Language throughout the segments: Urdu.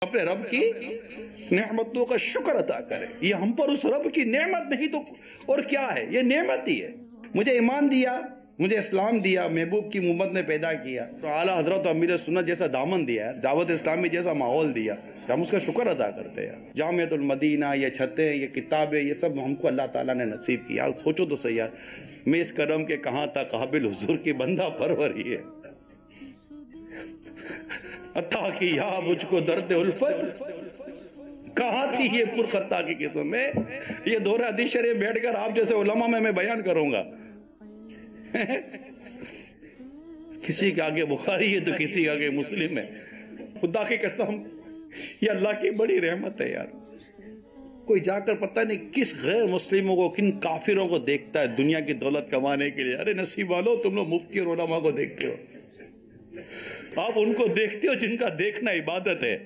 اپنے رب کی نعمتوں کا شکر ادا کریں. یہ ہم پر اس رب کی نعمت نہیں تو اور کیا ہے؟ یہ نعمت ہی ہے. مجھے ایمان دیا، مجھے اسلام دیا، محبوب کی امت نے پیدا کیا، تو اعلیٰ حضرت امیر سنت جیسا دامن دیا ہے، دعوت اسلامی جیسا ماحول دیا، ہم اس کا شکر ادا کرتے ہیں. جامعۃ المدینہ، یہ چھتیں، یہ کتابیں، یہ سب ہم کو اللہ تعالیٰ نے نصیب کیا. یار سوچو تو صحیح یار، میں اس کرم کے کہاں تھا قابل حضور کی بندہ پروری ہے. عطا کیا مجھ کو درد الفت، کہاں تھی یہ پرخطا کی قسم میں. یہ دورہ حدیث شریف بیٹھ کر آپ جیسے علماء میں بیان کروں گا. کسی کے آگے بخاری ہے تو کسی کے آگے مسلم ہے. خدا کی قسم یہ اللہ کی بڑی رحمت ہے یار. کوئی جا کر پتہ نہیں کس غیر مسلموں کو، کن کافروں کو دیکھتا ہے دنیا کی دولت کمانے کے لیے. ارے نصیب والو، تم لوگ مفتی اور علماء کو دیکھتے ہو، آپ ان کو دیکھتے ہو جن کا دیکھنا عبادت ہے.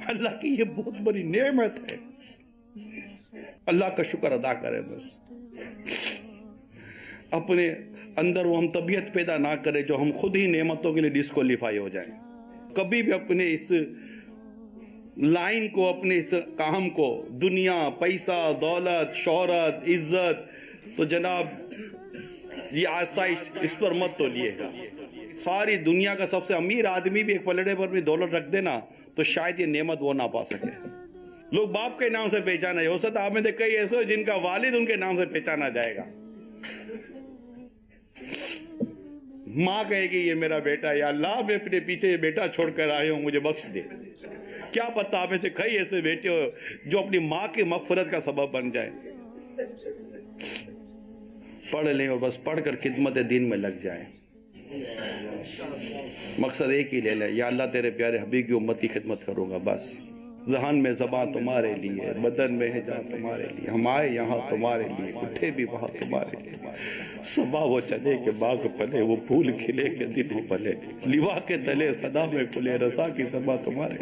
اللہ کی یہ بہت بڑی نعمت ہے. اللہ کا شکر ادا کریں. بس اپنے اندر وہ ہم طبیعت پیدا نہ کرے جو ہم خود ہی نعمتوں کے لیے ڈسکوالیفائی ہو جائیں. کبھی بھی اپنے اس لائن کو، اپنے اس کام کو، دنیا، پیسہ، دولت، شہرت، عزت، تو جناب یہ آسائش اس پر مت تولیے گا. ساری دنیا کا سب سے امیر آدمی بھی ایک پلڑے پر بھی دولت رکھ دینا تو شاید یہ نعمت وہ نہ پا سکے. لوگ باپ کے نام سے پہچانا جائے. ہو سکتا آپ میں سے کئی ایسے ہو جن کا والد ان کے نام سے پہچانا جائے گا. ماں کہے گی یہ میرا بیٹا، یا اللہ میں اپنے پیچھے یہ بیٹا چھوڑ کر آئے ہوں، مجھے بخش دے. کیا پتہ آپ میں سے کئی ایسے بیٹے ہو جو اپنی ماں کی مغفرت کا سبب بن جائے. پڑھ لیں اور بس پڑھ کر خدمت دین میں لگ جائیں. مقصد ایک ہی لے لیں، یا اللہ تیرے پیارے حبیب کی امت کی خدمت کروں گا. بس ذہن میں زبان تمہارے لیے، بدن میں ہے جان تمہارے لیے. ہم آئے یہاں تمہارے لیے، اٹھے بھی وہاں تمہارے لیے. صبا وہ چلے کہ باغ پلے، وہ پھول کھلے کہ دل ہو پلے. لوا کے تلے صدا میں کھلے، رضا کی صبا تمہارے.